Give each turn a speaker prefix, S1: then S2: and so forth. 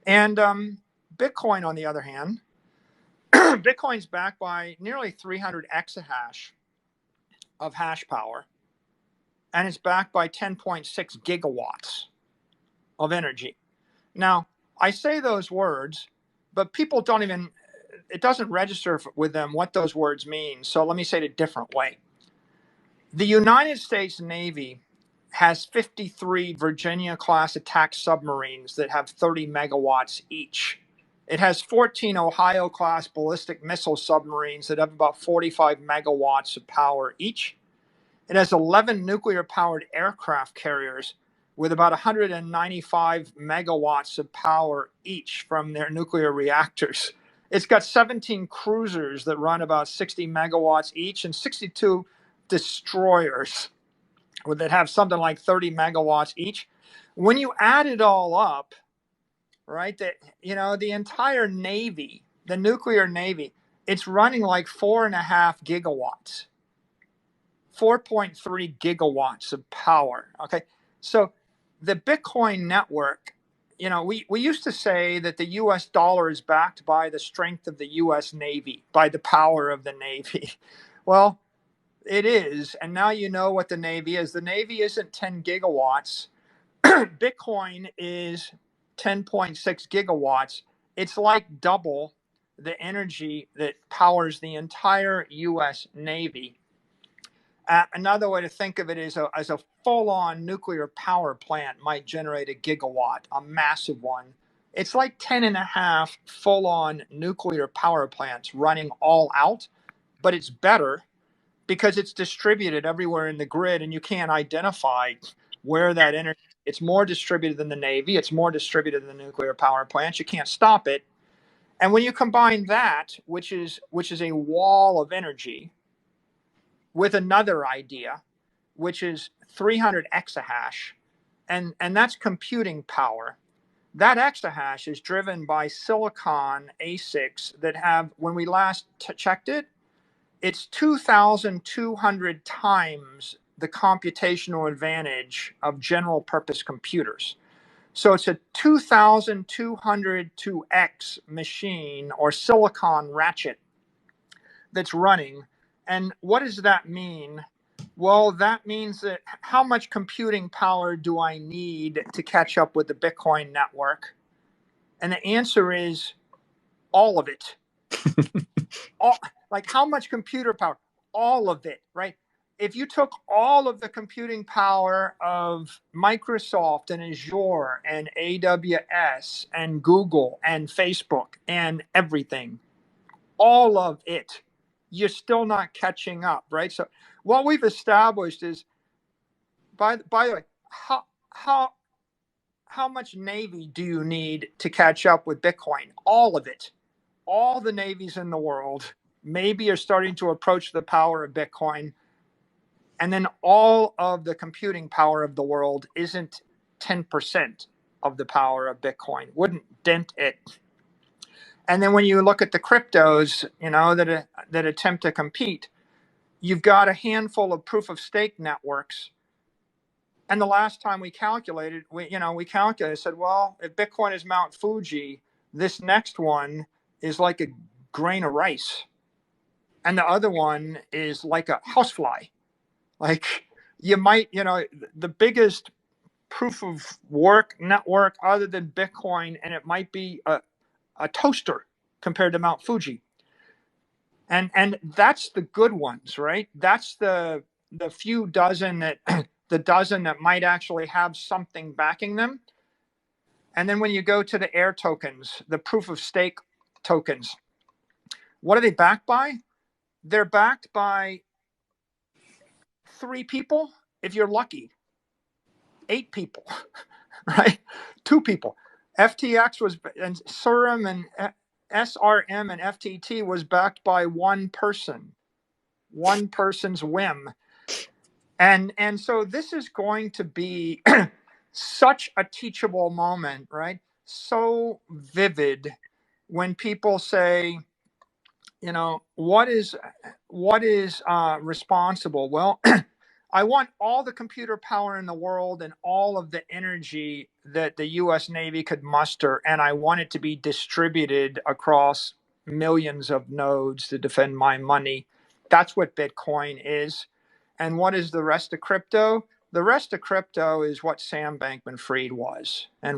S1: And Bitcoin, on the other hand, Bitcoin's backed by nearly 300 exahash of hash power, and it's backed by 10.6 gigawatts of energy. Now, I say those words, but people don't even, it doesn't register with them what those words mean. So let me say it a different way. The United States Navy has 53 Virginia class attack submarines that have 30 megawatts each. It has 14 Ohio class ballistic missile submarines that have about 45 megawatts of power each. It has 11 nuclear powered aircraft carriers with about 195 megawatts of power each from their nuclear reactors. It's got 17 cruisers that run about 60 megawatts each and 62 destroyers that have something like 30 megawatts each. When you add it all up, right, the entire Navy, the nuclear Navy, it's running like 4.5 gigawatts. 4.3 gigawatts of power. Okay. So the Bitcoin network, we used to say that the US dollar is backed by the strength of the US Navy, by the power of the Navy. Well, it is. And now you know what the Navy is. The Navy isn't 10 gigawatts. Bitcoin is 10.6 gigawatts. It's like double the energy that powers the entire US Navy. Another way to think of it is as a full-on nuclear power plant might generate a gigawatt, a massive one. It's like 10 and a half full-on nuclear power plants running all out, but it's better because it's distributed everywhere in the grid and you can't identify where that energy. It's more distributed than the Navy. It's more distributed than the nuclear power plants. You can't stop it. And when you combine that, which is a wall of energy, with another idea, which is 300 exahash, and that's computing power. That exahash is driven by silicon ASICs that have, when we last checked it, it's 2,200 times the computational advantage of general purpose computers. So it's a 2,200 to X machine or silicon ratchet that's running. And what does that mean? Well, that means that how much computing power do I need to catch up with the Bitcoin network? And the answer is all of it. Like how much computer power? All of it, right? If you took all of the computing power of Microsoft and Azure and AWS and Google and Facebook and everything, all of it, you're still not catching up, right? So what we've established is, by the way, how much Navy do you need to catch up with Bitcoin? All of it. All the navies in the world maybe are starting to approach the power of Bitcoin. And then all of the computing power of the world isn't 10% of the power of Bitcoin, wouldn't dent it. And then when you look at the cryptos, that attempt to compete, you've got a handful of proof of stake networks. And the last time we calculated, said, well, if Bitcoin is Mount Fuji, this next one is like a grain of rice. And the other one is like a housefly. Like you might, the biggest proof of work network other than Bitcoin, and it might be a toaster compared to Mount Fuji. And that's the good ones, right? That's the few dozen that the dozen that might actually have something backing them. And then when you go to the air tokens, the proof of stake tokens, what are they backed by? They're backed by 3 people, if you're lucky, 8 people, right? 2 people. FTX was, and SRM and SRM and FTT was backed by one person's whim. And so this is going to be such a teachable moment, right? So vivid when people say, what is responsible? Well, I want all the computer power in the world and all of the energy that the US Navy could muster, and I want it to be distributed across millions of nodes to defend my money. That's what Bitcoin is. And what is the rest of crypto? The rest of crypto is what Sam Bankman Fried was and